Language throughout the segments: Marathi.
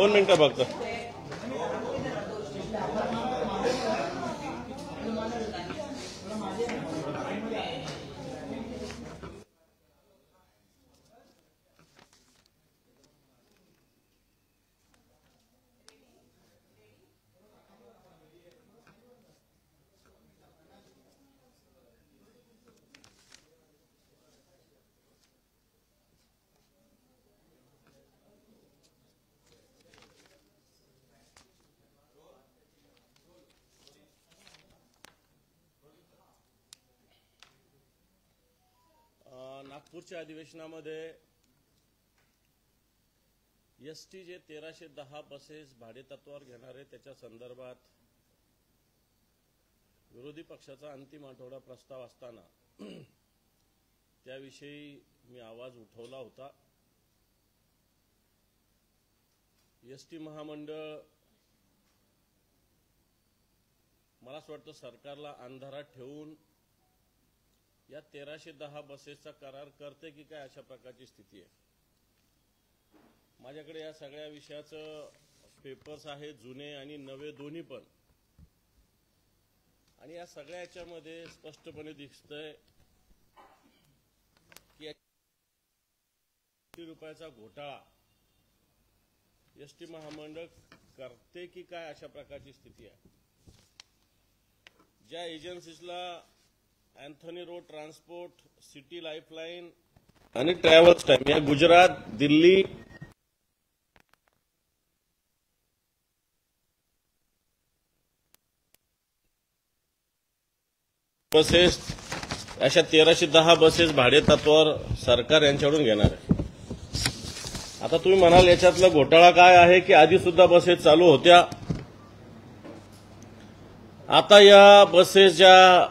2 मिनिटं फक्त. नागपूरच्या अधिवेशनामध्ये एसटी जे 1310 बसेस भाडेतत्वावर घेणार आहे त्याच्या संदर्भात विरोधी पक्षाचा अंतिम आठवडा प्रस्ताव असताना त्याविषयी मी आवाज उठवला होता. एसटी महामंडळ मला असं वाटतं सरकारला अंधारात ठेवून या 1310 बसेसचा करार करते की काय अशा प्रकारची स्थिती आहे. माझ्याकडे या सगळ्या विषयाचं पेपर्स आहेत, जुने आणि नवे दोन्ही पण, आणि या सगळ्या याच्यामध्ये स्पष्टपणे दिसतंय की ₹1 घोटाळा एसटी महामंडळ करते की काय अशा प्रकारची स्थिती आहे. ज्या एजन्सीजला Anthony road transport, city lifeline आणि ट्रॅव्हल्स टाइम या गुजरात, दिल्ली बसेस अशा 1310 बसेस भाडेतत्वावर सरकार यांच्याकडून घेणार आहे. आता तुम्ही म्हणाल याच्यातला घोटाळा काय आहे की आधी सुद्धा बसेस चालू होत्या. आता या बसेस ज्या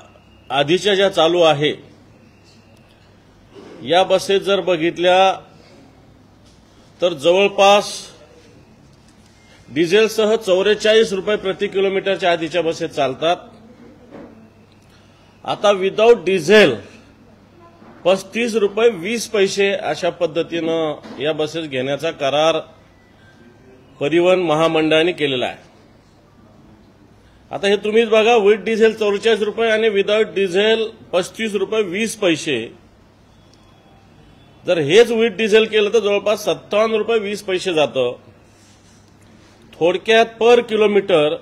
आधीच्या ज्या चालू आहे या बसेस जर बघितल्या तर जवळपास डिझेलसह ₹44 प्रति किलोमीटरच्या आधीच्या बसेस चालतात. आता विदाऊट डिझेल ₹35.20 अशा पद्धतीनं या बसेस घेण्याचा करार परिवहन महामंडळाने केलेला आहे. आता हे तुम्हीच बघा, विथ डिझेल ₹44 आणि विदाऊट डिझेल ₹35.20. जर हेच विथ डिझेल केलं तर जवळपास ₹57.20 जातं. थोडक्यात पर किलोमीटर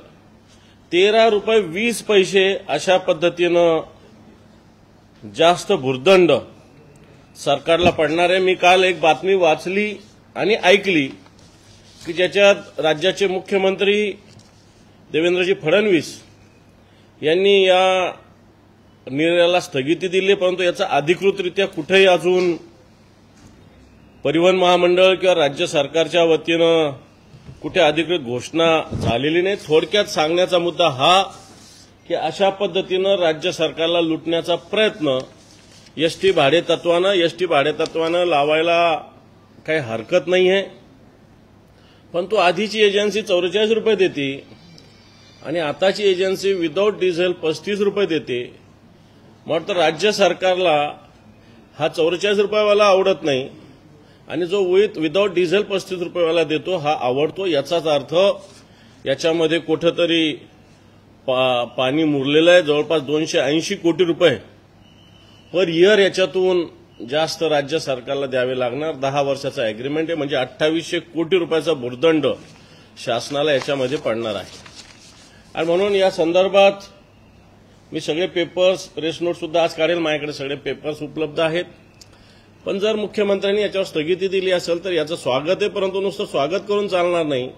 ₹13.20 अशा पद्धतीनं जास्त भुर्दंड सरकारला पडणार आहे. मी काल एक बातमी वाचली आणि ऐकली की ज्याच्यात राज्याचे मुख्यमंत्री देवेंद्रजी फडणवीस यांनी या निर्णयाला स्थगिती दिली, परंतु याचा अधिकृतरित्या कुठेही अजून परिवहन महामंडळ किंवा राज्य सरकारच्या वतीनं कुठे अधिकृत घोषणा झालेली नाही. थोडक्यात सांगण्याचा मुद्दा हा की अशा पद्धतीनं राज्य सरकारला लुटण्याचा प्रयत्न एसटी भाडेतत्वानं लावायला काही हरकत नाही आहे. पण तो आधीची एजन्सी ₹44 देते आणि आताची एजन्सी विदाऊट डिझेल ₹35 देते. मग तर राज्य सरकारला हा ₹44 वाला आवडत नाही आणि जो विदाऊट डिझेल ₹35 वाला देतो हा आवडतो. याचाच अर्थ याच्यामध्ये कुठेतरी पाणी मुरलेलं आहे. जवळपास ₹280 कोटी पर इयर याच्यातून जास्त राज्य सरकारला द्यावे लागणार. 10 वर्षाचा अॅग्रीमेंट आहे, म्हणजे ₹2800 कोटी भुर्दंड शासनाला याच्यामध्ये पडणार आहे. आणि म्हणून या संदर्भात मी सगळे पेपर्स, प्रेस नोट सुद्धा आज काढेल, माझ्याकडे सगळे पेपर्स उपलब्ध आहेत. पण जर मुख्यमंत्र्यांनी याच्यावर स्थगिती दिली असेल तर याचं स्वागत आहे, परंतु नुसतं स्वागत करून चालणार नाही.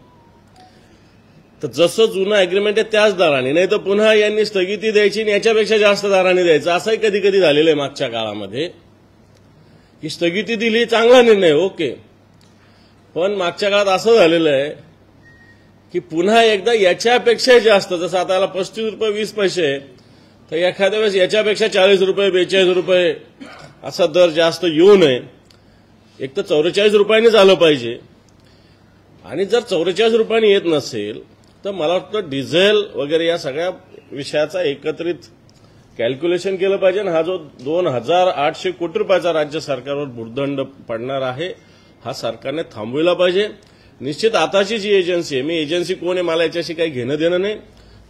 तर जसं जुनं अॅग्रीमेंट आहे त्याच दराने, नाही तर पुन्हा यांनी स्थगिती द्यायची आणि याच्यापेक्षा जास्त दराने द्यायचं. असंही कधी कधी झालेलं आहे मागच्या काळामध्ये की स्थगिती दिली, चांगला निर्णय, ओके, पण मागच्या काळात असं झालेलं आहे की पुन्हा एकदा याच्यापेक्षा जास्त, जसं आता याला ₹35.20 तर एखाद्या वेळेस याच्यापेक्षा ₹40, ₹42 असा दर जास्त येऊ नये. एक तर ₹44 झालं पाहिजे. आणि जर ₹44 येत नसेल तर मला वाटतं डिझेल वगैरे या सगळ्या विषयाचा एकत्रित कॅल्क्युलेशन केलं पाहिजे. आणि हा जो ₹2,800 कोटी राज्य सरकारवर भुर्दंड पडणार आहे हा सरकारने थांबविला पाहिजे. निश्चित आताची जी एजन्सी आहे, मी एजन्सी कोण आहे मला याच्याशी काही घेणं देणं नाही,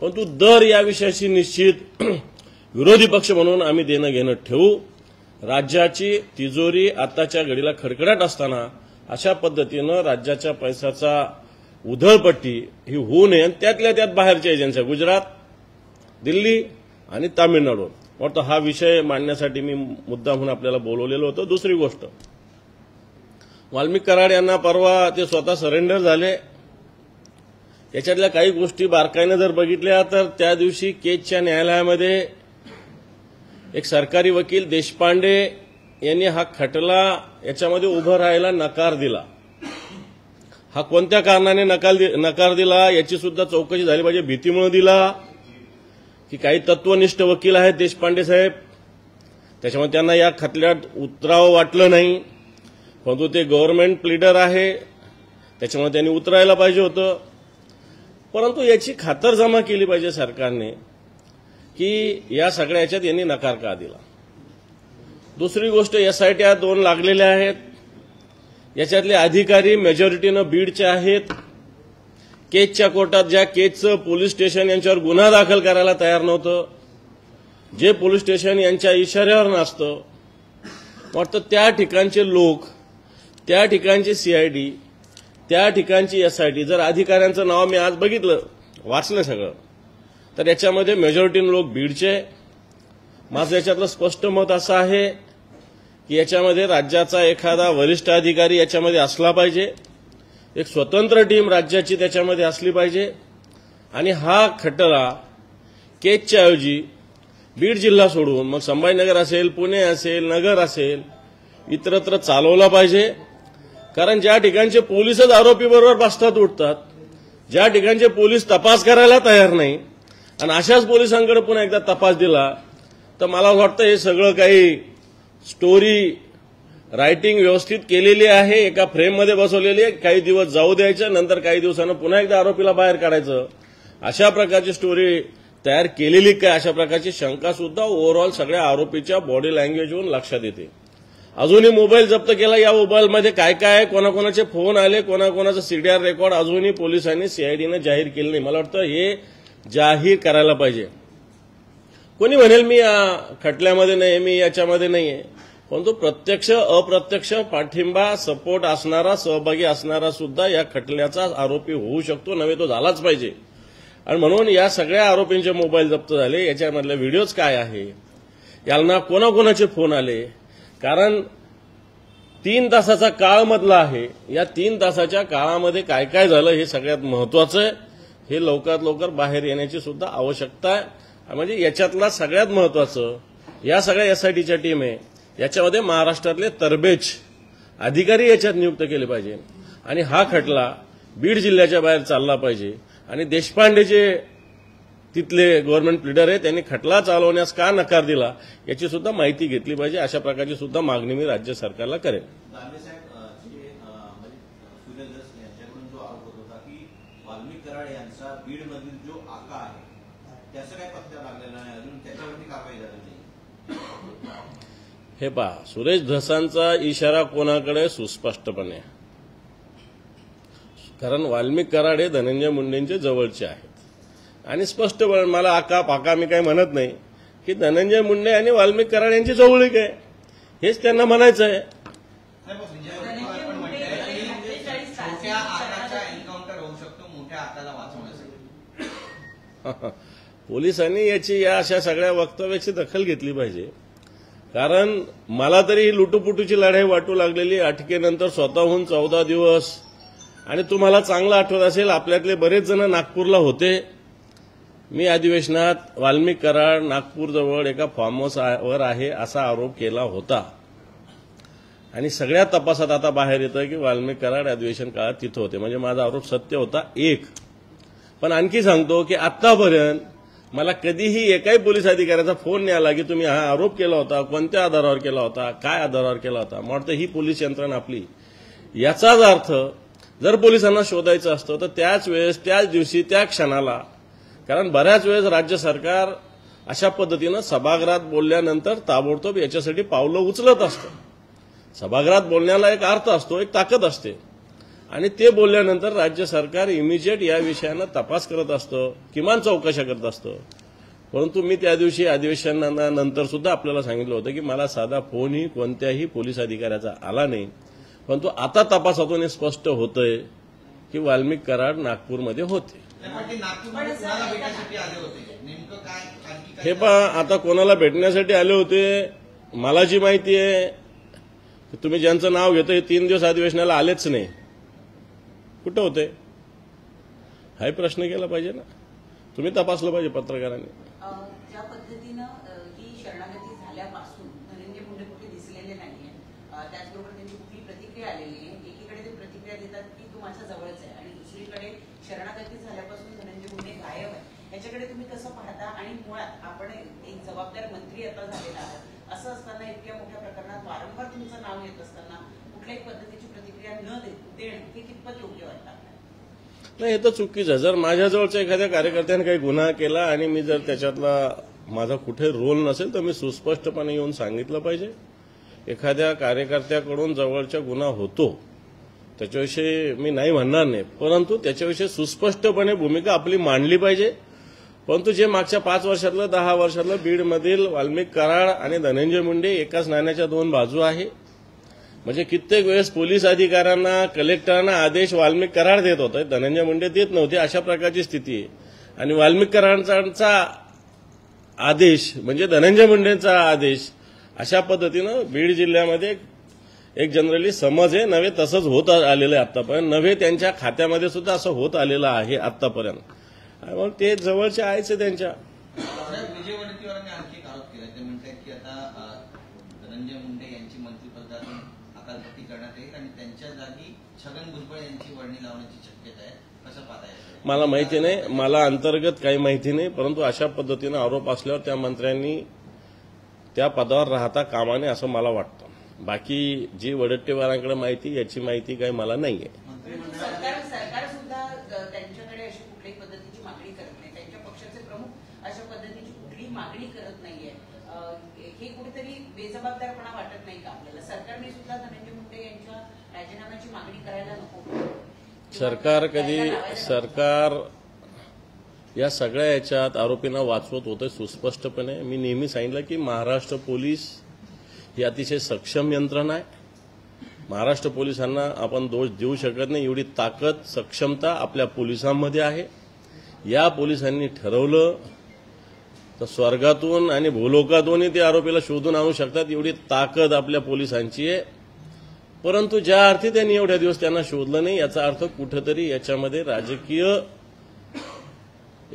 परंतु दर या विषयाशी निश्चित विरोधी पक्ष म्हणून आम्ही देणं घेणं ठेवू. राज्याची तिजोरी आताच्या घडीला खडखडाट असताना अशा पद्धतीनं राज्याच्या पैशाचा उधळपट्टी ही होऊ नये. त्यातल्या त्यात बाहेरच्या एजन्सी गुजरात, दिल्ली आणि तामिळनाडू वाटतं हा विषय मांडण्यासाठी मी मुद्दा म्हणून आपल्याला बोलवलेलं होतं. दुसरी गोष्ट, वाल्मिक कराड यांना परवा ते स्वतः सरेंडर झाले. याच्यातल्या काही गोष्टी बारकाईने जर बघितल्या तर त्या दिवशी केजच्या न्यायालयामध्ये एक सरकारी वकील देशपांडे यांनी हा खटला याच्यामध्ये उभं राहायला नकार दिला. हा कोणत्या कारणाने नकार दिला याची सुद्धा चौकशी झाली पाहिजे. भीतीमुळे दिला की काही तत्वनिष्ठ वकील आहेत देशपांडे साहेब, त्याच्यामुळे त्यांना या खटल्यात उतरावं वाटलं नाही, परंतु ते गव्हर्नमेंट प्लीडर आहे त्याच्यामुळे त्यांनी उतरायला पाहिजे होतं. परंतु याची खातरजमा केली पाहिजे सरकारने की या सगळ्या याच्यात यांनी नकार का दिला. दुसरी गोष्ट, एसआयटी 2 लागलेल्या आहेत. याच्यातले अधिकारी मेजॉरिटीनं बीडचे आहेत. केजच्या कोर्टात ज्या केजचं पोलीस स्टेशन यांच्यावर गुन्हा दाखल करायला तयार नव्हतं, जे पोलीस स्टेशन यांच्या इशाऱ्यावर नसतं, वाटतं त्या ठिकाणचे लोक, त्या ठिकाणची सीआयडी, त्या ठिकाणची एसआयटी, जर अधिकाऱ्यांचं नाव मी आज बघितलं, वाचलं सगळं, तर याच्यामध्ये मेजॉरिटीनं लोक बीडचे. माझं याच्यातलं स्पष्ट मत असं आहे की याच्यामध्ये राज्याचा एखादा वरिष्ठ अधिकारी याच्यामध्ये असला पाहिजे, एक स्वतंत्र टीम राज्याची त्याच्यामध्ये असली पाहिजे आणि हा खटला केजच्या ऐवजी बीड जिल्हा सोडून मग संभाजीनगर असेल, पुणे असेल, नगर असेल, इतरत्र चालवला पाहिजे. कारण ज्या ठिकाणचे पोलीसच आरोपीबरोबर बसतात उठतात, ज्या ठिकाणचे पोलीस तपास करायला तयार नाही आणि अशाच पोलिसांकडे पुन्हा एकदा तपास दिला तर मला वाटतं हे सगळं काही स्टोरी रायटिंग व्यवस्थित केलेली आहे, एका फ्रेममध्ये बसवलेली आहे, काही दिवस जाऊ द्यायचं, नंतर काही दिवसानं पुन्हा एकदा आरोपीला बाहेर काढायचं, अशा प्रकारची स्टोरी तयार केलेली काय, अशा प्रकारची शंका सुद्धा ओव्हरऑल सगळ्या आरोपीच्या बॉडी लँग्वेजवरून लक्षात येते. अजूनही मोबाईल जप्त केला, या मोबाईलमध्ये काय काय आहे, कोणाकोणाचे फोन आले, कोणाकोणाचं सीडीआर रेकॉर्ड अजूनही पोलिसांनी सीआयडीनं जाहीर केलं नाही. मला वाटतं हे जाहीर करायला पाहिजे. कोणी म्हणेल मी या खटल्यामध्ये नाही, मी याच्यामध्ये नाहीये, परंतु प्रत्यक्ष अप्रत्यक्ष पाठिंबा सपोर्ट असणारा, सहभागी असणारा सुद्धा या खटल्याचा आरोपी होऊ शकतो, नव्हे तो झालाच पाहिजे. आणि म्हणून या सगळ्या आरोपींचे मोबाईल जप्त झाले, याच्यामधले व्हिडिओज काय आहे, यांना कोणाकोणाचे फोन आले, कारण 3 तासाचा काळ मधला आहे, या 3 तासाच्या काळामध्ये काय काय झालं हे सगळ्यात महत्वाचं आहे. हे लवकरात लवकर बाहेर येण्याची सुद्धा आवश्यकता आहे. म्हणजे याच्यातला सगळ्यात महत्वाचं, या सगळ्या एसआयटीच्या टीम आहे, याच्यामध्ये महाराष्ट्रातले तरबेज अधिकारी याच्यात नियुक्त केले पाहिजे आणि हा खटला बीड जिल्ह्याच्या बाहेर चालला पाहिजे. आणि देशपांडे जे तिथले गव्हर्नमेंट लीडर आहे त्यांनी खटला चालवण्यास का नकार दिला याची सुद्धा माहिती घेतली पाहिजे. अशा प्रकारची सुद्धा मागणी मी राज्य सरकारला करेन. वाल्मिक कराड यांचा बीडमधील जो आका आहे त्याचा काही पत्ता लागलेला नाही अजून, त्याच्यावरती कारवाई झाली नाही. हे पहा, सुरेश धसांचा इशारा कोणाकडे सुस्पष्टपणे, कारण वाल्मिक कराड हे धनंजय मुंडेंचे जवळचे आहेत आणि स्पष्टपणे मला आका पाका मी काही म्हणत नाही की धनंजय मुंडे आणि वाल्मिक कराड यांची जवळीक आहे, हेच त्यांना म्हणायचं आहे. पोलिसांनी याची या अशा सगळ्या वक्तव्याची दखल घेतली पाहिजे. कारण मला तरी ही लुटूपुटूची लढाई वाटू लागलेली अटकेनंतर स्वतःहून 14 दिवस. आणि तुम्हाला चांगलं आठवत असेल, आपल्यातले बरेच जण नागपूरला होते. मी अधिवेशनात वाल्मिक कराड नागपूरजवळ एका फार्म हाऊसवर आहे असा आरोप केला होता आणि सगळ्या तपासात आता बाहेर येतं की वाल्मिक कराड अधिवेशन काळात तिथं होते. म्हणजे माझा आरोप सत्य होता एक. पण आणखी सांगतो की आतापर्यंत मला कधीही एकाही पोलीस अधिकाऱ्याचा फोन नाही आला की तुम्ही हा आरोप केला होता, कोणत्या आधारावर केला होता, काय आधारावर केला होता. मला वाटतं ही पोलीस यंत्रणा आपली. याचाच अर्थ जर पोलिसांना शोधायचं असतं तर त्याच वेळेस, त्याच दिवशी, त्या क्षणाला, कारण बऱ्याच वेळेस राज्य सरकार अशा पद्धतीनं सभागृहात बोलल्यानंतर ताबडतोब याच्यासाठी पावलं उचलत असतं. सभागृहात बोलण्याला एक अर्थ असतो, एक ताकद असते. आणि ते बोलल्यानंतर राज्य सरकार इमिजिएट या विषयानं तपास करत असतं, किमान चौकशा करत असतं. परंतु मी त्या दिवशी अधिवेशनानंतर सुद्धा आपल्याला सांगितलं होतं की मला साधा फोनही कोणत्याही पोलीस अधिकाऱ्याचा आला नाही. परंतु आता तपासातून हे स्पष्ट होतंय की वाल्मिक कराड नागपूरमध्ये होते. हे पहा, आता कोणाला भेटण्यासाठी आले होते, मला जी माहिती आहे की तुम्ही ज्यांचं नाव घेतो हे 3 दिवस अधिवेशनाला आलेच नाही. कुठं होते हाही प्रश्न केला पाहिजे ना, तुम्ही तपासलं पाहिजे पत्रकारांनी. ज्या पद्धतीनं ही शरणागती झाल्यापासून धनंजय मुंडे कुठे दिसलेले नाहीये, त्याचबरोबर त्यांची कुठली प्रतिक्रिया आलेली आहे. एकीकडे ते प्रतिक्रिया देतात की तू माझ्या जवळच आहे आणि दुसरीकडे शरणागती झाल्यापासून धनंजय मुंडे गायब आहे. याच्याकडे तुम्ही कसं पाहता? आणि मुळात आपण एक जबाबदार मंत्री आता झालेला आहात, असं असताना इतक्या मोठ्या प्रकरणात वारंवार तुमचं नाव येत असताना कुठल्याही पद्धतीची प्रतिक्रिया न देणं हे कितपत योग्य वाटतं? नाही, हे तर चुकीचं आहे. जर माझ्याजवळच्या एखाद्या कार्यकर्त्याने काही गुन्हा केला आणि मी जर त्याच्यातला माझा कुठे रोल नसेल तर मी सुस्पष्टपणे येऊन सांगितलं पाहिजे. एखाद्या कार्यकर्त्याकडून जवळचा गुन्हा होतो त्याच्याविषयी मी नाही म्हणणार नाही, परंतु त्याच्याविषयी सुस्पष्टपणे भूमिका आपली मांडली पाहिजे. परंतु जे मागच्या 5 वर्षातलं 10 वर्षातलं बीडमधील वाल्मिक कराड आणि धनंजय मुंडे एकाच नाण्याच्या 2 बाजू आहे. म्हणजे कित्येक वेळेस पोलीस अधिकाऱ्यांना कलेक्टरांना आदेश वाल्मिक कराड देत होते, धनंजय मुंडे देत नव्हते. अशा प्रकारची स्थिती आहे. आणि वाल्मिक कराडांचा आदेश म्हणजे धनंजय मुंडेंचा आदेश, अशा पद्धतीनं बीड जिल्ह्यामध्ये एक जनरली समज आहे. नव्हे तसंच होत आलेलं आहे आतापर्यंत, नव्हे त्यांच्या खात्यामध्ये सुद्धा असं होत आलेलं आहे आतापर्यंत. मग ते जवळचे आहेच त्यांच्या. विजय वडेट्टीवारांनी आणखी एक आरोप केला. ते म्हणतात की आता धनंजय मुंडे यांची मंत्रिपदातून हकालपट्टी करण्यात येईल आणि त्यांच्या जागी छगन भुजबळ यांची वर्णी लावण्याची शक्यता आहे. कसं पाहता येईल? मला माहिती नाही, मला अंतर्गत काही माहिती नाही. परंतु अशा पद्धतीनं आरोप असल्यावर त्या मंत्र्यांनी त्या पदावर राहता कामा नये असं मला वाटतं. बाकी जी वडेट्टीवारांकडे माहिती, याची माहिती काही मला नाहीये. सरकार सुद्धा त्यांच्याकडे अशी कुठल्याही पद्धतीची मागणी करत नाही. त्यांच्या पक्षाचे प्रमुख अशा पद्धतीची कुठलीही मागणी करत नाहीये. हे कुठेतरी बेजबाबदारपणा वाटत नाही का आपल्याला? सरकारने सुद्धा धनंजय मुंडे यांच्या राजीनाम्याची मागणी करायला नको. सरकार या सगळ्या याच्यात आरोपींना वाचवत होतं सुस्पष्टपणे. मी नेहमी सांगितलं की महाराष्ट्र पोलीस ही अतिशय सक्षम यंत्रणा आहे. महाराष्ट्र पोलिसांना आपण दोष देऊ शकत नाही, एवढी ताकद सक्षमता आपल्या पोलिसांमध्ये आहे. या पोलिसांनी ठरवलं तर स्वर्गातून आणि भूलोकातूनही ते आरोपीला शोधून आणू शकतात, एवढी ताकद आपल्या पोलिसांची आहे. परंतु ज्या अर्थी त्यांनी एवढ्या दिवस त्यांना शोधलं नाही, याचा अर्थ कुठेतरी याच्यामध्ये राजकीय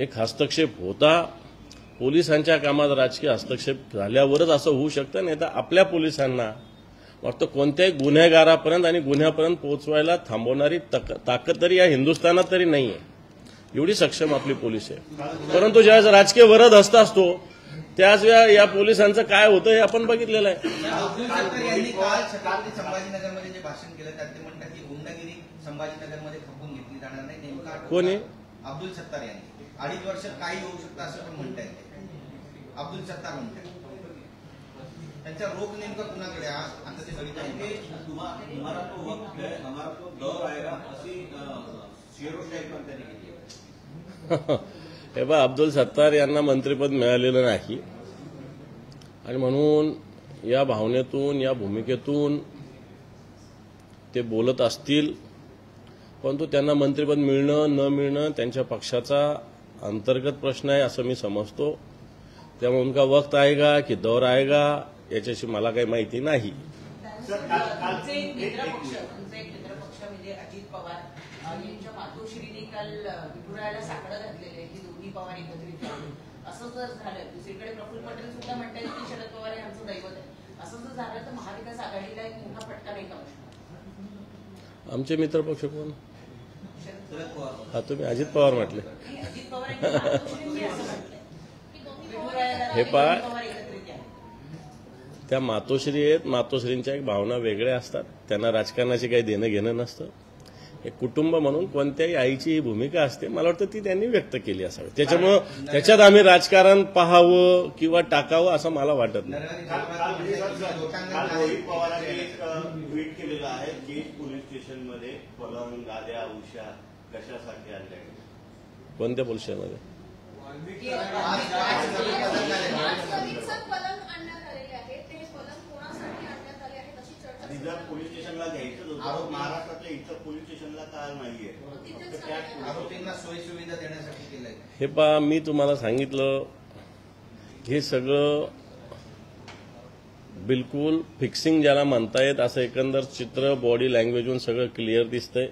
एक हस्तक्षेप होता. पोलिसांच्या कामात राजकीय हस्तक्षेप झाल्यावरच असं होऊ शकतं. नाही तर आपल्या पोलिसांना वाटतं कोणत्याही गुन्हेगारापर्यंत आणि गुन्ह्यापर्यंत पोहोचवायला थांबवणारी ताकद तरी या हिंदुस्थानात तरी नाहीये. एवढी सक्षम आपली पोलीस आहे. परंतु ज्यावेळेस राजकीय वरद हस्त असतो त्याच वेळा या पोलिसांचं काय होतं हे आपण बघितलेलं आहे. अब्दुल सत्तार यांनी काल छत्रपती संभाजीनगरमध्ये जे भाषण केलं त्यात ते म्हणतात की गुंडगिरी संभाजीनगरमध्ये खपवून घेतली जाणार नाही. नेमका कोणी? अब्दुल सत्तार यांनी 2.5 वर्षात काही होऊ शकतं असं पण म्हणतायत. अब्दुल सत्तार म्हणतात त्यांचा रोख नेमका कुणाकडे? आता ते तुम्हाला तो वक्त है, हमारा तो दौर आएगा अशी शेरोशाही पण त्यांनी केली. हे बा, अब्दुल सत्तार यांना मंत्रिपद मिळालेलं नाही आणि म्हणून या भावनेतून या भूमिकेतून ते बोलत असतील. परंतु त्यांना मंत्रिपद मिळणं न मिळणं त्यांच्या पक्षाचा अंतर्गत प्रश्न आहे असं मी समजतो. त्यामुळे उनका वक्त आएगा की दौर आएगा याच्याशी मला काही माहिती नाही. तुमचे एक मित्रपक्ष म्हणजे अजित पवार यांच्या मातोश्रीने काल विठुरायाला साकडं घातलेलं आहे की दोन्ही पवार एकत्रित राहून. असं जर झालं, दुसरीकडे प्रफुल्ल पटेल सुद्धा म्हणतात की शरद पवार हे आमचं दैवत आहे. असं जर झालं तर महाविकास आघाडीला एक मोठा फटका नाही का बसणार? आमचे मित्रपक्ष कोण? शरद पवार. हा, तुम्ही अजित पवार म्हटले. अजित पवार यांनी मातोश्रींनी असं म्हटलंय की विठुरायाला हे पहा, पवार एकत्रित आहे. त्या मातोश्री आहेत. मातोश्रींच्या एक भावना वेगळ्या असतात. त्यांना राजकारणाशी काही देणं घेणं नसतं. एक कुटुंब म्हणून कोणत्याही आईची ही भूमिका असते, मला वाटतं ती त्यांनी व्यक्त केली असावी. त्याच्यामुळं त्याच्यात आम्ही राजकारण पाहावं किंवा टाकावं असं मला वाटत नाही. रोहित पवारांनी एक ट्विट केलेलं आहे की पोलीस स्टेशनमध्ये पलंग, गाद्या, उशा कशासाठी आणल्या? कोणत्या पोलिसांमध्ये? जर पोलीस स्टेशनला घ्यायचं होतं, महाराष्ट्रातल्या इतर पोलीस स्टेशनला का नाहीये? आरोपींना सोयी सुविधा देण्यासाठी केलंय. हे पहा, मी तुम्हाला सांगितलं, हे सगळं बिलकुल फिक्सिंग ज्याला म्हणता येत असं एकंदर चित्र बॉडी लँग्वेजवरून सगळं क्लिअर दिसतंय.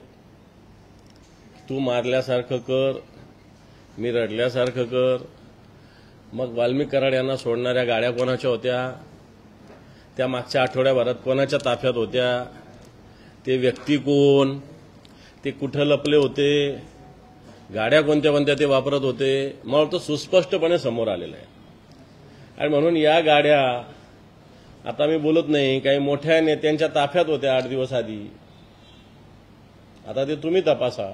तू मारल्यासारखं कर, मी रडल्यासारखं कर. मग वाल्मिक कराड यांना सोडणाऱ्या गाड्या कोणाच्या होत्या? त्या मागच्या आठवड्याभरात कोणाच्या ताफ्यात होत्या? ते व्यक्ती कोण? ते कुठं लपले होते? गाड्या कोणत्या कोणत्या ते वापरत होते? मला वाटतं सुस्पष्टपणे समोर आलेलं आहे. आणि म्हणून या गाड्या, आता मी बोलत नाही, काही मोठ्या नेत्यांच्या ताफ्यात होत्या 8 दिवस आधी. आता ते तुम्ही तपासा.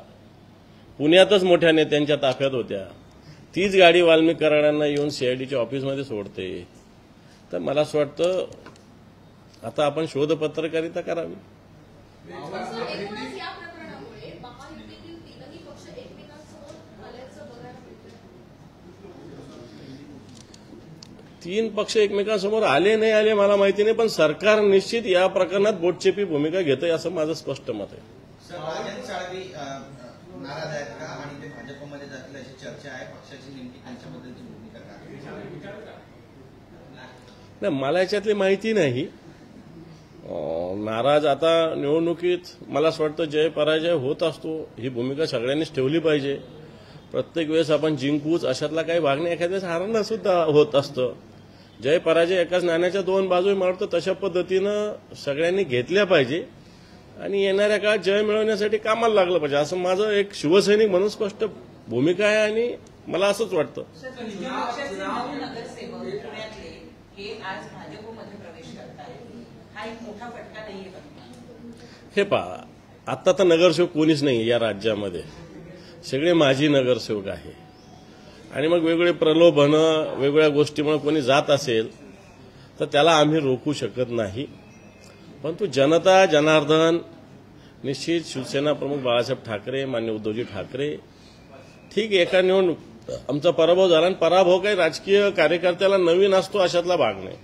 पुण्यातच मोठ्या नेत्यांच्या ताफ्यात होत्या. तीच गाडी वाल्मिक कराडांना येऊन सीआयडीच्या ऑफिसमध्ये सोडते. तर मला असं वाटतं आता आपण शोधपत्रकारिता करावी. तीन पक्ष एकमेकांसमोर आले नाही आले मला माहिती नाही, पण सरकार निश्चित या प्रकरणात बोटचेपी भूमिका घेतंय असं माझं स्पष्ट मत आहे. सर, राजन साळवी नाराज आहेत का आणि ते भाजपमध्ये जातील अशी चर्चा आहे. पक्षाची नेमकी त्यांच्याबद्दलची भूमिका काय? नाही, मला याच्यातली माहिती नाही. नाराज आता निवडणुकीत मला असं वाटतं जय पराजय होत असतो, ही भूमिका सगळ्यांनीच ठेवली पाहिजे. प्रत्येक वेळेस आपण जिंकूच अशातला काही भाग नाही, एखाद्या वेळेस हारणं सुद्धा होत असतं. जय पराजय एकाच नाण्याच्या दोन बाजू, मला वाटतं तशा पद्धतीनं सगळ्यांनी घेतल्या पाहिजे आणि येणाऱ्या काळात जय मिळवण्यासाठी कामाला लागलं पाहिजे, असं माझं एक शिवसैनिक म्हणून स्पष्ट भूमिका आहे. आणि मला असंच वाटतं. नगरसेवक पुण्यातले हे आज भाजपमध्ये प्रवेश करतात, हा एक मोठा फटका नाहीये का? हे पहा, आता तर नगरसेवक कोणीच नाही या राज्यामध्ये, सगळे माजी नगरसेवक आहे. आणि मग वेगवेगळे प्रलोभनं, वेगवेगळ्या गोष्टीमुळे कोणी जात असेल तर त्याला आम्ही रोखू शकत नाही. परंतु जनता जनार्दन निश्चित शिवसेना प्रमुख बाळासाहेब ठाकरे, मान्य उद्धवजी ठाकरे, ठीक आहे, एका निवडणूक आमचा पराभव झाला आणि पराभव काही राजकीय कार्यकर्त्याला नवीन असतो अशातला भाग नाही.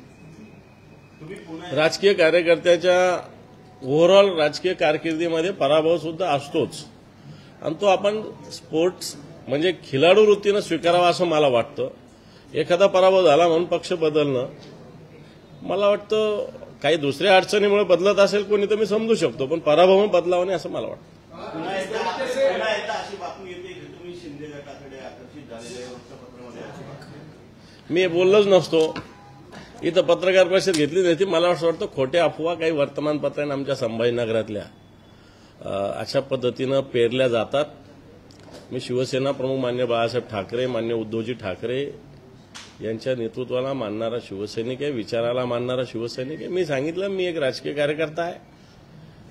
राजकीय कार्यकर्त्याच्या ओव्हरऑल राजकीय कारकिर्दीमध्ये पराभव सुद्धा असतोच आणि तो आपण स्पोर्ट्स म्हणजे खिलाडू वृत्तीनं स्वीकारावा असं मला वाटतं. एखादा पराभव झाला म्हणून पक्ष बदलणं, मला वाटतं काही दुसऱ्या अडचणीमुळे बदलत असेल कोणी तर मी समजू शकतो, पण पराभव बदलावा नाही असं मला वाटतं. पुन्हा एकदा अशी बातमी येते की तुम्ही शिंदे गटाकडे आकर्षित झालेले वृत्तपत्रामध्ये मी बोललोच नसतो, इथं पत्रकार परिषद घेतली नव्हती. मला असं वाटतं खोट्या अफवा काही वर्तमानपत्रांनी आमच्या संभाजीनगरातल्या अशा पद्धतीनं पेरल्या जातात. मी शिवसेना प्रमुख मान्य बाळासाहेब ठाकरे, मान्य उद्धवजी ठाकरे यांच्या नेतृत्वाला मानणारा शिवसैनिक आहे, विचाराला मानणारा शिवसैनिक आहे. मी सांगितलं, मी एक राजकीय कार्यकर्ता आहे,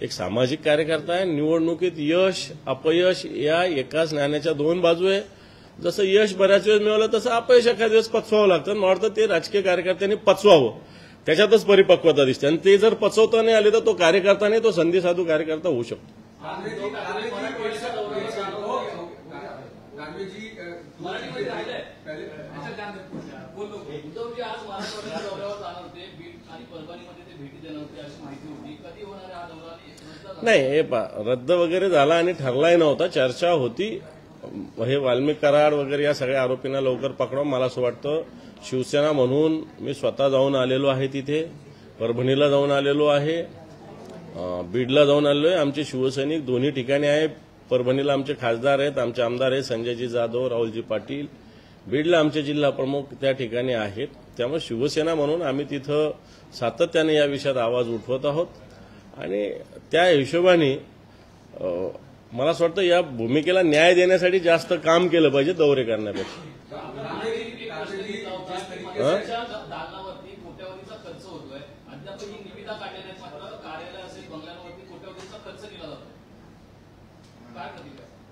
एक सामाजिक कार्यकर्ता आहे. निवडणुकीत यश अपयश या एकाच नाण्याच्या दोन बाजू आहे. जसं यश बऱ्याच वेळेस मिळवलं तसं अपयश एखाद्या वेळेस पचवावं लागतं. मला वाटतं ते राजकीय कार्यकर्त्यांनी पचवावं, त्याच्यातच परिपक्वता दिसते. आणि ते जर पचवता नाही आले तर तो कार्यकर्ता नाही, तो संधी साधू कार्यकर्ता होऊ शकतो. नाही, हे रद्द वगैरे झाला आणि ठरलाही नव्हता, चर्चा होती. हे वाल्मिक कराड वगैरे या सगळ्या आरोपींना लवकर पकडावं, मला असं वाटतं. शिवसेना म्हणून मी स्वतः जाऊन आलेलो आहे, तिथे परभणीला जाऊन आलेलो आहे, बीडला जाऊन आलेलो आहे. आमचे शिवसैनिक दोन्ही ठिकाणी आहे. परभणीला आमचे खासदार आहेत, आमचे आमदार आहेत संजयजी जाधव, राहुलजी पाटील. बीडला आमचे जिल्हा प्रमुख त्या ठिकाणी आहेत. त्यामुळे शिवसेना म्हणून आम्ही तिथं सातत्याने या विषयात आवाज उठवत आहोत आणि त्या हिशोबाने मला असं वाटतं या भूमिकेला न्याय देण्यासाठी जास्त काम केलं पाहिजे दौरे करण्यापेक्षा.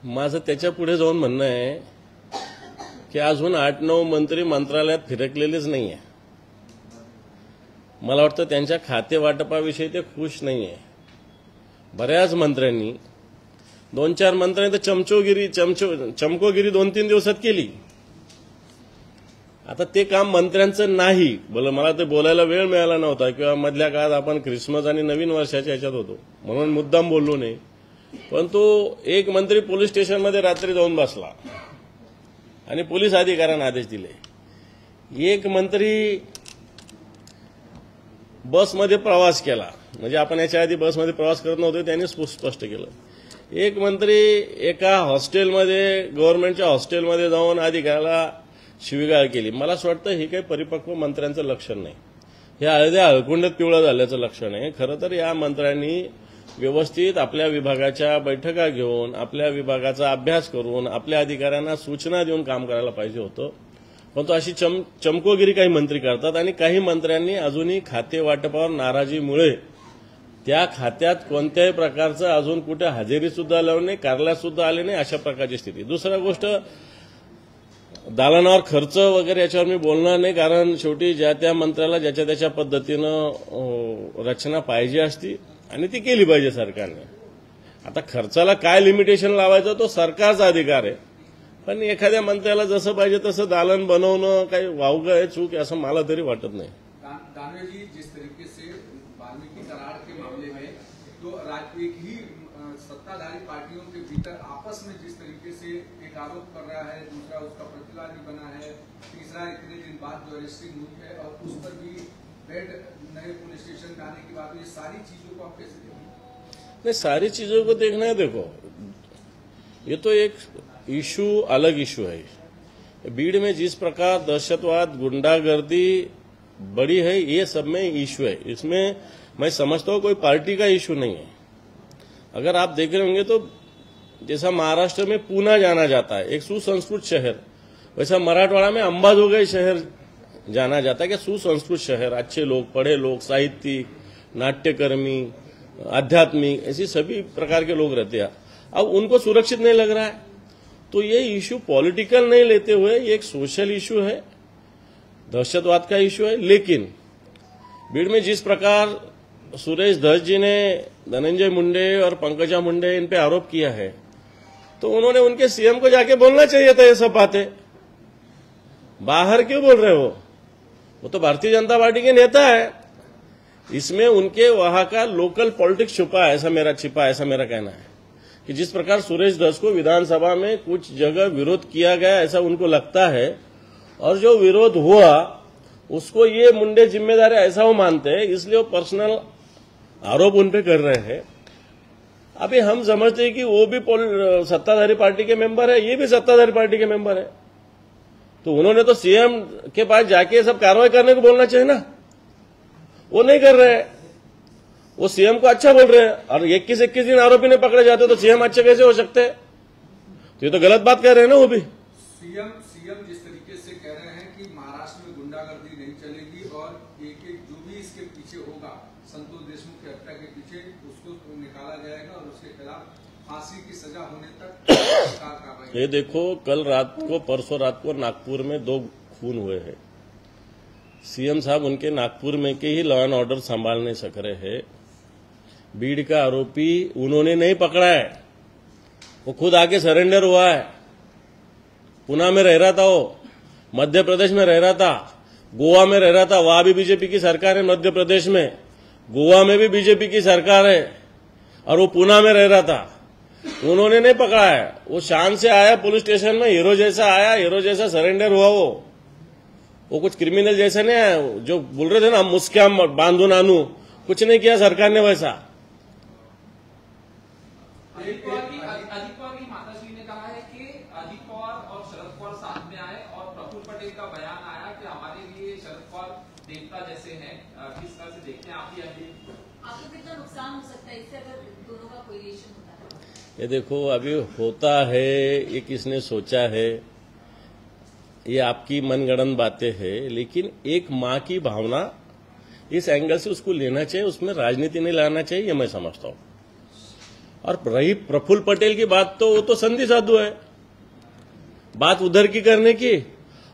माझं त्याच्या पुढे जाऊन म्हणणं आहे की अजून 8-9 मंत्री मंत्रालयात फिरकलेलेच नाही आहे. मला वाटतं त्यांच्या खाते वाटपाविषयी ते खुश नाही आहे. बऱ्याच मंत्र्यांनी 2-4 मंत्र्यांनी तर चमकोगिरी 2-3 दिवसात केली. आता ते काम मंत्र्यांचं नाही. मला ते बोलायला वेळ मिळाला नव्हता किंवा मधल्या काळात आपण ख्रिसमस आणि नवीन वर्षाच्या ह्याच्यात होतो म्हणून मुद्दाम बोललो नाही. पण तो एक मंत्री पोलीस स्टेशनमध्ये रात्री जाऊन बसला आणि पोलीस अधिकाऱ्यांना आदेश दिले. एक मंत्री बसमध्ये प्रवास केला, म्हणजे आपण याच्या आधी बसमध्ये प्रवास करत नव्हतो, त्यांनी स्पष्ट केलं. एक मंत्री एका हॉस्टेलमध्ये, गव्हर्नमेंटच्या हॉस्टेलमध्ये जाऊन अधिकाऱ्याला शिवीगाळ केली. मला असं वाटतं हे काही परिपक्व मंत्र्यांचं लक्षण नाही. हे हळद्या हळकुंडात पिवळं झाल्याचं लक्षण आहे. खरं तर या मंत्र्यांनी व्यवस्थित आपल्या विभागाच्या बैठका घेऊन, आपल्या विभागाचा अभ्यास करून, आपल्या अधिकाऱ्यांना सूचना देऊन काम करायला पाहिजे होतं. पण तो अशी चमकोगिरी काही मंत्री करतात आणि काही मंत्र्यांनी अजूनही खाते वाटपावर नाराजीमुळे त्या खात्यात कोणत्याही प्रकारचं अजून कुठे हजेरी सुद्धा लावून नाही, कार्यालयात सुद्धा आले नाही, अशा प्रकारची स्थिती. दुसरा गोष्ट, दालनावर खर्च वगैरे याच्यावर मी बोलणार नाही, कारण शेवटी ज्या त्या मंत्र्याला ज्याच्या त्याच्या पद्धतीनं रचना पाहिजे असती आणि ती केली पाहिजे सरकारने. आता खर्चाला काय लिमिटेशन लावायचं तो सरकारचा अधिकार आहे. पण एखाद्या मंत्र्याला जसं पाहिजे तसं दालन बनवणं काही वावगं आहे, चूक आहे असं मला तरी वाटत नाही. दानवे जी, जिस तरीके से वाल्मीकि करार के मामले में तो एक ही सत्ताधारी पार्टियों के भीतर आपस में जिस तरीके से एक आरोप कर रहा है, दूसरा उसका प्रतिवादी बना है, तीसरा इतने दिन बाद जो अरेस्टिंग हुई है और उस पर भी बेड नए पुलिस स्टेशन में आने की बात, ये सारी चीजों को आप कैसे देखें? नहीं, सारी चीजों को देखना है. देखो, ये तो एक इशू, अलग इशू है. भीड़ में जिस प्रकार दहशतवाद, गुंडागर्दी बड़ी है, ये सब में इशू है. इसमें मैं समझता हूं कोई पार्टी का इशू नहीं है. अगर आप देख रहे होंगे तो जैसा महाराष्ट्र में पूना जाना जाता है, एक सुसंस्कृत शहर, वैसा मराठवाड़ा में अंबाजोगाई शहर जाना जाता है कि सुसंस्कृत शहर, अच्छे लोग, पढ़े लोग, साहित्यिक, नाट्यकर्मी, आध्यात्मिक, ऐसी सभी प्रकार के लोग रहते हैं. अब उनको सुरक्षित नहीं लग रहा है, तो ये इशू पॉलिटिकल नहीं लेते हुए ये एक सोशल इशू है, दहशतवाद का इशू है. लेकिन भीड़ में जिस प्रकार सुरेश धस जी ने धनंजय मुंडे और पंकजा मुंडे इन पे आरोप किया है, तो उन्होंने उनके सीएम को जाके बोलना चाहिए था ये सब बातें. बाहर क्यों बोल रहे हो? वो तो भारतीय जनता पार्टी के नेता है. इसमें उनके वहां का लोकल पॉलिटिक्स छुपा है, ऐसा मेरा कहना है. कि जिस प्रकार सुरेश धस को विधानसभा में कुछ जगह विरोध किया गया ऐसा उनको लगता है, और जो विरोध हुआ उसको ये मुंडे जिम्मेदार है ऐसा वो मानते हैं, इसलिए वो पर्सनल आरोप उन पे कर रहे हैं. अभी हम समझते हैं कि वो भी सत्ताधारी पार्टी के मेंबर है, ये भी सत्ताधारी पार्टी के मेंबर है, तो उन्होंने तो सीएम के पास जाके सब कार्रवाई करने को बोलना चाहिए ना. वो नहीं कर रहे हैं. वो सीएम को अच्छा बोल रहे हैं, और 21 दिन आरोपी ने पकड़े जाते तो सीएम अच्छे कैसे हो सकते हैं? तो ये तो गलत बात कह रहे हैं ना वो भी. सीएम जिस तरीके से कह रहे हैं कि महाराष्ट्र में गुंडागर्दी नहीं चलेगी और एक जो भी इसके पीछे होगा, संतोष देशमुख की हत्या के पीछे, उसको निकाला जाएगा और उसके खिलाफ फांसी की सजा होने तक. ये देखो, परसों रात को नागपुर में 2 खून हुए हैं. सीएम साहब उनके नागपुर में के ही लॉ एंड ऑर्डर संभाल नहीं सक रहे हैं. भीड़ का आरोपी उन्होंने नहीं पकड़ा है, वो खुद आके सरेंडर हुआ है. पुणे में रह रहा था, वो मध्य प्रदेश में रह रहा था, गोवा में रह रहा था. वहां भी बीजेपी की सरकार है मध्य प्रदेश में, गोवा में भी बीजेपी की सरकार है, और वो पुणे में रह रहा था. उन्होंने नहीं पकड़ा है. वो शान से आया पुलिस स्टेशन में, हीरो जैसा आया, हीरो जैसा सरेंडर हुआ. वो कुछ क्रिमिनल जैसे नहीं है. जो बोल रहे थे ना, मुस्काम बांधून आणू, कुछ नहीं किया सरकार ने वैसा. अजित पवार की माताश्री ने कहा है कि अजित पवार और शरद पवार साथ में आए, और प्रफुल्ल पटेल का बयान आया कि हमारे लिए शरद पवार देवता जैसे हैं. किस तरह से देखते हैं आप ये? आपको कितना नुकसान हो सकता है इससे अगर दोनों का कोरिलेशन होता है? ये देखो, अभी होता है, ये किसने सोचा है, ये आपकी मनगढ़ंत बातें हैं. लेकिन एक माँ की भावना, इस एंगल से उसको लेना चाहिए, उसमें राजनीति नहीं लाना चाहिए, ये मैं समझता हूं. और रही प्रफुल्ल पटेल की बात, तो वो तो संधि साधु है, बात उधर की करने की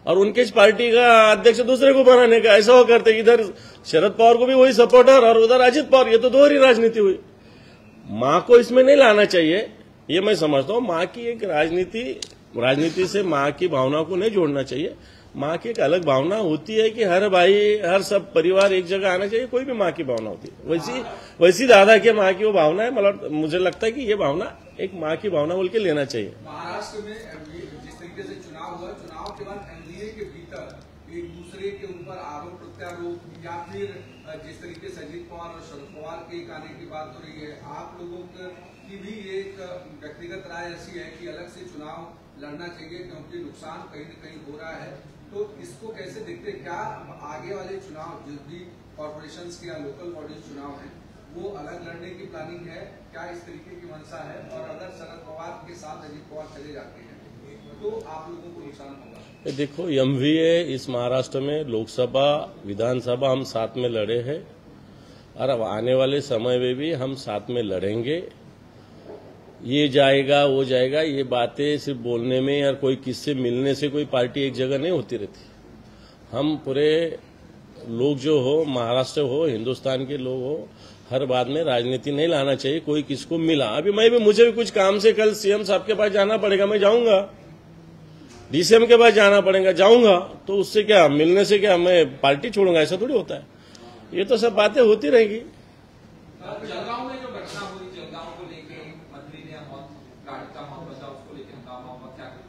और उनके पार्टी का अध्यक्ष दूसरे को बनाने का। ऐसा वो करते, इधर शरद पवार को भी वही सपोर्टर और उधर अजित पवार, ये तो दोहरी राजनीति हुई। मां को इसमें नहीं लाना चाहिए, ये मैं समझता हूं। मां की एक राजनीति से मां की भावना को नहीं जोड़ना चाहिए। मां की एक अलग भावना होती है कि हर भाई, हर सब परिवार एक जगह आना चाहिए, कोई भी मां की भावना होती है। वैसी दादा के मां की वो भावना है। मतलब मुझे लगता है कि ये भावना एक मां की भावना बोल के लेना चाहिए। महाराष्ट्र में जिस तरीके से चुनाव हुआ, चुनाव के बाद एनडीए के भीतर एक दूसरे के ऊपर आरोप प्रत्यारोप या फिर जिस तरीके से अजित पवार और शरद पवार के आने की बात हो रही है, आप लोगों की भी एक व्यक्तिगत राय ऐसी है कि अलग से चुनाव लड़ना चाहिए क्योंकि नुकसान कहीं न कहीं हो रहा है। तो इसको कैसे देखते हैं? क्या आगे वाले चुनाव जो भी कॉर्पोरेशन के या लोकल बॉडीज चुनाव है वो अलग लड़ने की प्लानिंग है? क्या इस तरीके की मंशा है? और अगर शरद पवार के साथ अजित पवार चले जाते हैं तो आप लोगों को नुकसान होगा? देखो, एमवीए इस महाराष्ट्र में लोकसभा विधानसभा हम साथ में लड़े हैं और अब आने वाले समय में भी हम साथ में लड़ेंगे। ये जाएगा वो जाएगा, ये बातें सिर्फ बोलने में या कोई किससे मिलने से कोई पार्टी एक जगह नहीं होती रहती। हम पूरे लोग जो हो, महाराष्ट्र हो, हिंदुस्तान के लोग हो, हर बात में राजनीति नहीं लाना चाहिए। कोई किसको मिला, अभी मुझे भी कुछ काम से कल सीएम साहब के पास जाना पड़ेगा, मैं जाऊंगा। डीसीएम के पास जाना पड़ेगा, जाऊंगा। तो उससे क्या, मिलने से क्या मैं पार्टी छोड़ूंगा? ऐसा थोड़ी होता है। ये तो सब बातें होती रहेगी। जलगांव में जो घटना हुई, जलगांव को लेके मंत्री ने गाड़ी का मौत बचा, उसको लेके हंगामा हुआ, क्या करें?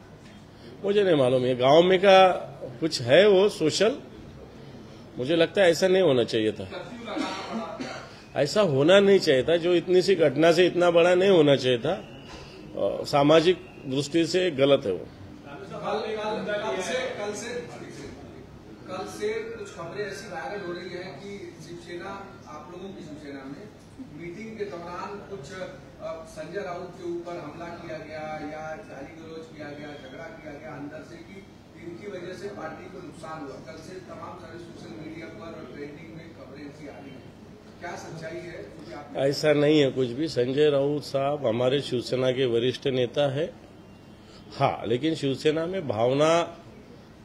मुझे नहीं मालूम, ये गांव में का कुछ है वो सोशल, मुझे लगता है ऐसा नहीं होना चाहिए था। कर्फ्यू लगाना पड़ा। ऐसा होना नहीं चाहिए था। जो इतनी सी घटना से इतना बड़ा नहीं होना चाहिए था। सामाजिक दृष्टि से गलत है वो। कल से कुछ खबरें ऐसी वायरल हो रही है कि शिवसेना, आप लोगों की शिवसेना में मीटिंग के दौरान कुछ संजय राउत के ऊपर हमला किया गया या गाली गलौज किया गया, झगड़ा किया गया अंदर से, कि इनकी वजह से पार्टी को नुकसान हुआ। कल से तमाम सारे सोशल मीडिया पर और ट्रेंडिंग में खबरें ऐसी आ रही है, क्या सच्चाई है? ऐसा नहीं है कुछ भी। संजय राउत साहब हमारे शिवसेना के वरिष्ठ नेता है, हाँ, लेकिन शिवसेना में भावना,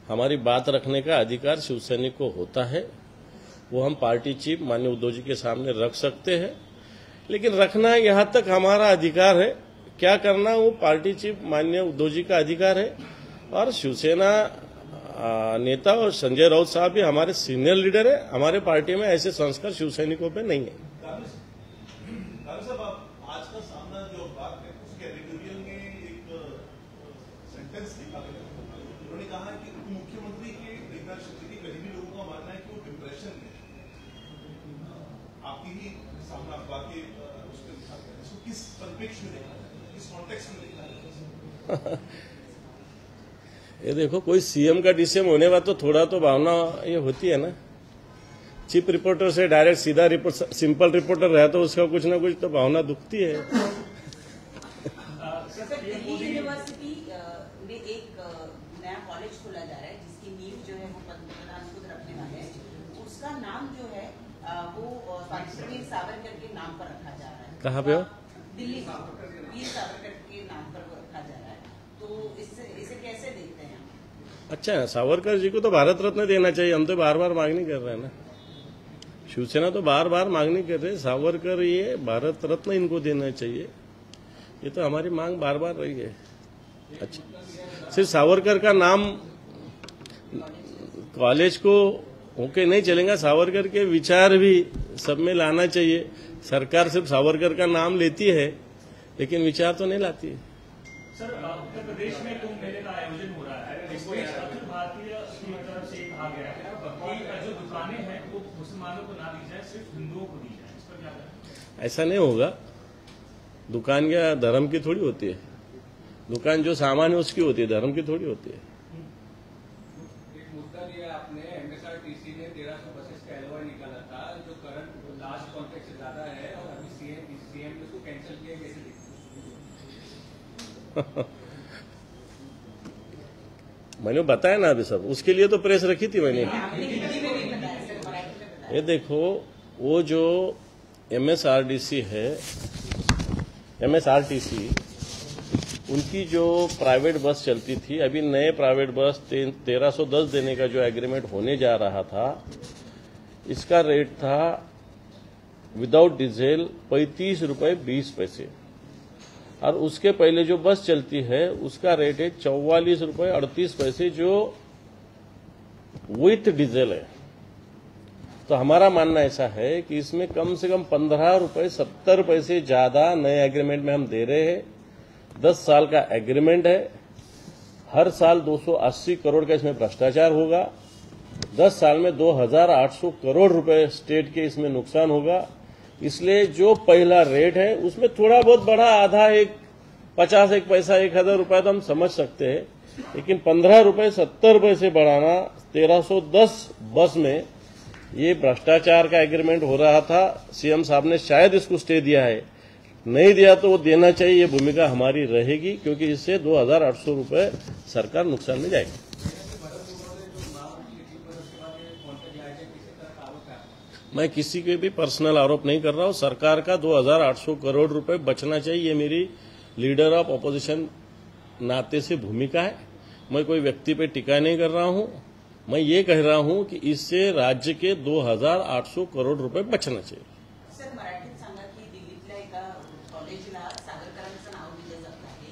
हमारी बात रखने का अधिकार शिवसैनिक को होता है। वो हम पार्टी चीफ माननीय उद्धव जी के सामने रख सकते हैं, लेकिन रखना यहाँ तक हमारा अधिकार है। क्या करना वो पार्टी चीफ माननीय उद्धव जी का अधिकार है। और शिवसेना नेता और संजय राउत साहब भी हमारे सीनियर लीडर है। हमारे पार्टी में ऐसे संस्कार शिवसैनिकों पे नहीं है। आज का सामना जो बात है उसके एडिटोरियल में एक सेंटेंस लिखा गया, उन्होंने कहा कि मुख्यमंत्री की लीडरशिप की करीबी लोगों का मानना है कि वो डिप्रेशन में, आपकी ही सामना बाकी उसमें लिखा गया। इसको किस परिप्रेक्ष्य में देखा जाए, किस कॉन्टेक्स्ट में देखा जाए? ये देखो, कोई सीएम का डीसीएम होने बाद तो थोड़ा तो भावना ये होती है ना। चीफ रिपोर्टर से डायरेक्ट सीधा सिंपल रिपोर्टर रहा तो उसका कुछ ना कुछ तो भावना दुखती है। दिल्ली यूनिवर्सिटी में एक नया कॉलेज खोला जा रहा है जिसकी नींव जो है वो प्रधान खुद रखने वाले हैं। उसका नाम जो है वो स्वातंत्र वीर सावरकर के नाम पर रखा जा रहा है। कहाँ पे हो? दिल्ली में वीर सावरकर के नाम पर वो रखा जा रहा है। तो इसे कैसे देखते हैं? अच्छा है, सावरकर जी को तो भारत रत्न देना चाहिए। हम तो बार बार मांगनी कर रहे हैं ना, शिवसेना तो बार बार मांगनी कर रहे हैं। सावरकर ये भारत रत्न इनको देना चाहिए, ये तो हमारी मांग बार बार रही है। अच्छा, सिर्फ सावरकर का नाम कॉलेज को होके नहीं चलेगा, सावरकर के विचार भी सब में लाना चाहिए। सरकार सिर्फ सावरकर का नाम लेती है लेकिन विचार तो नहीं लाती है। सर, उत्तर प्रदेश में कुंभ मेले का आयोजन हो रहा है, इसमें अखिल भारतीय की तरफ से कहा गया है कि जो दुकानें हैं वो मुसलमानों को ना दी जाए, सिर्फ हिंदुओं को दी जाए। इस पर क्या करें? ऐसा नहीं होगा। दुकान क्या धर्म की थोड़ी होती है। दुकान जो सामान है उसकी होती है, धर्म की थोड़ी होती है। एक मुद्दा लिया आपने, एमएसआरटीसी ने 1300 बसेस का एलओआई निकाला था जो करंट लास्ट कॉन्ट्रैक्ट से ज्यादा है, और अभी सीएम ने उसको कैंसिल किया, कैसे देखते? मैंने बताया ना अभी सब, उसके लिए तो प्रेस रखी थी मैंने। ये देखो, वो जो एमएसआरडीसी है MSRTC, उनकी जो प्राइवेट बस चलती थी, अभी नए प्राइवेट बस 1310 देने का जो एग्रीमेंट होने जा रहा था, इसका रेट था विदाउट डीजल 35 रुपये 20 पैसे, और उसके पहले जो बस चलती है उसका रेट है 44 रुपये 38 पैसे जो विथ डीजल है। तो हमारा मानना ऐसा है कि इसमें कम से कम 15 रुपये 70 पैसे ज्यादा नए एग्रीमेंट में हम दे रहे हैं। 10 साल का एग्रीमेंट है, हर साल 280 करोड़ का इसमें भ्रष्टाचार होगा, 10 साल में 2800 करोड़ रुपए स्टेट के इसमें नुकसान होगा। इसलिए जो पहला रेट है उसमें थोड़ा बहुत बड़ा, आधा, 50 एक पैसा 1000 रुपया तो हम समझ सकते हैं, लेकिन 15 रुपये 70 पैसे बढ़ाना 1310 बस में, ये भ्रष्टाचार का एग्रीमेंट हो रहा था। सीएम साहब ने शायद इसको स्टे दिया है, नहीं दिया तो वो देना चाहिए, ये भूमिका हमारी रहेगी, क्योंकि इससे 2800 रुपये सरकार नुकसान में जाएगी। मैं किसी के भी पर्सनल आरोप नहीं कर रहा हूं, सरकार का 2800 करोड़ रुपए बचना चाहिए, ये मेरी लीडर ऑफ ऑपोजिशन नाते से भूमिका है। मैं कोई व्यक्ति पे टीका नहीं कर रहा हूं, मैं ये कह रहा हूं कि इससे राज्य के 2800 करोड़ रुपए बचना चाहिए। सर, मराठीत सांगा की दिल्लीतल्या एका कॉलेजला सावरकरांचं नाव दिलं जात आहे,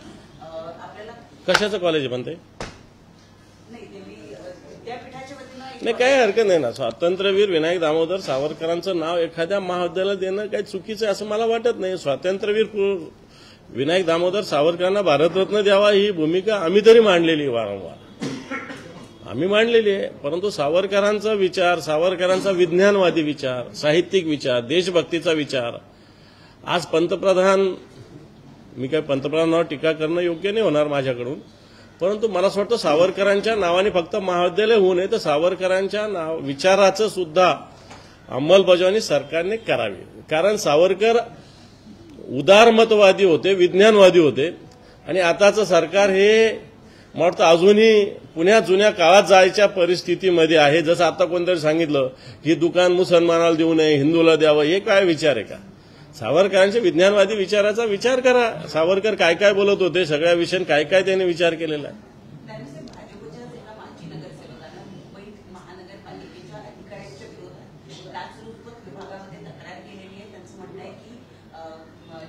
आपल्याला कशाचं कॉलेज बनते? नाही, दिल्ली विद्यापीठाच्या वतीनं नाही, काही हरकत नाही ना, स्वातंत्र्यवीर विनायक दामोदर सावरकरांचं नाव एखाद्या महाविद्यालयाला देणं काही चुकीचं आहे असं मला वाटत नाही। स्वातंत्र्यवीर विनायक दामोदर सावरकरांना भारतरत्न द्यावा ही भूमिका आम्ही तरी मांडलेली, वारंवार आम्ही मांडलेली आहे, परंतु सावरकरांचा विचार, सावरकरांचा विज्ञानवादी विचार, साहित्यिक विचार, देशभक्तीचा विचार, आज पंतप्रधान, मी काही पंतप्रधानांवर टीका करणं योग्य नाही होणार माझ्याकडून, परंतु मला असं वाटतं सावरकरांच्या नावाने फक्त महाविद्यालय होऊ नये, तर सावरकरांच्या विचाराचं सुद्धा अंमलबजावणी सरकारने करावी। कारण सावरकर उदारमतवादी होते, विज्ञानवादी होते, आणि आताचं सरकार हे मला वाटतं अजूनही पुण्या जुन्या काळात जायच्या परिस्थितीमध्ये आहे। जसं आता कोणतरी सांगितलं की दुकान मुसलमानाला देऊ नये, हिंदूला द्यावं, हे काय विचार आहे का? सावरकरांच्या विज्ञानवादी विचाराचा विचार करा। सावरकर काय काय बोलत होते, सगळ्या विषयात काय काय त्यांनी विचार केलेला आहे। भाजपच्या एका माजी नगरसेवकांना मुंबई महानगरपालिकेच्या अधिकाऱ्यांच्या विरोधात लाचलुचपत विभागामध्ये तक्रार केलेली आहे। त्यांचं म्हणणं आहे की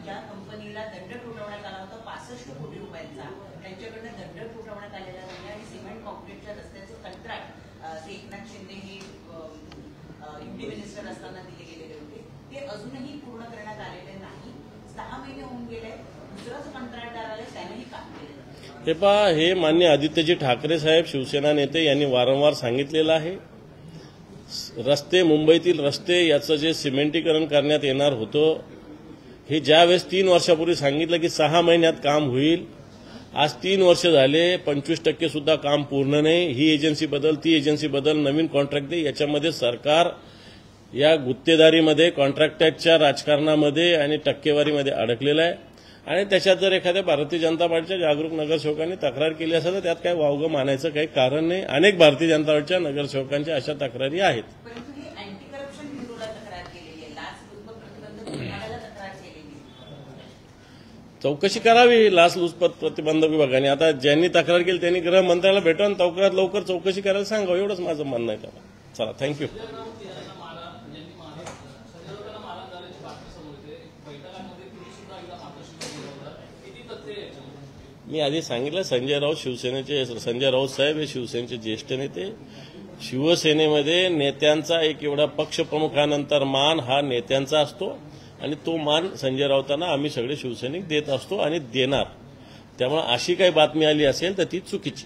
ज्या कंपनीला दंड ठोठावण्यात आला होता 65 कोटी रुपयांचा, त्यांच्याकडनं दंड ठोठावण्यात आलेला नाही, आणि सिमेंट कॉन्क्रीटच्या रस्त्याचं कंत्राट एकनाथ शिंदे हे युटी मिनिस्टर असताना दिले गेलेले होते, ते अजूनही पूर्ण करण्यात आलेले नाही। 6 महिने होऊन गेले, दुसराच कंत्राटदार आले, त्यानेही काम केलं। हे पहा, हे माननीय आदित्यजी ठाकरे साहेब शिवसेना नेते यांनी वारंवार सांगितलेलं आहे, रस्ते, मुंबईतील रस्ते याचं जे सिमेंटीकरण करण्यात येणार होतं, हे ज्यावेळेस 3 वर्षापूर्वी सांगितलं की 6 महिन्यात काम होईल, आज 3 वर्ष झाले, 25% सुद्धा काम पूर्ण नाही। ही एजन्सी बदल, ती एजन्सी बदल, नवीन कॉन्ट्रॅक्ट दे, याच्यामध्ये सरकार या गुत्तेदारीमध्ये, कॉन्ट्रॅक्टच्या राजकारणामध्ये आणि टक्केवारीमध्ये अडकलेलं आहे। आणि त्याच्यात जर एखाद्या भारतीय जनता पार्टीच्या जागरूक नगरसेवकांनी तक्रार केली असेल तर त्यात काही वावगं मानायचं काही कारण नाही। अनेक भारतीय जनता पार्टीच्या नगरसेवकांच्या अशा तक्रारी आहेत। परंतु ही अँटी करप्शन ब्युरोला तक्रार केलेली आहे, लाचलुचपत प्रतिबंधक विभागाला तक्रार केलेली आहे। चौकशी करावी लाचलुचपत प्रतिबंधक विभागाने। आता ज्यांनी तक्रार केली त्यांनी गृहमंत्र्याला भेटून लवकर चौकशी करायला सांगावं, एवढंच माझं म्हणणं आहे त्याला। चला, थँक्यू। मी आधी सांगितलं, संजय राऊत साहेब हे शिवसेनेचे ज्येष्ठ नेते। शिवसेनेमध्ये नेत्यांचा एक एवढा पक्षप्रमुखानंतर मान हा नेत्यांचा असतो, आणि तो मान संजय राऊतांना आम्ही सगळे शिवसैनिक देत असतो आणि देणार। त्यामुळे अशी काही बातमी आली असेल तर ती चुकीची।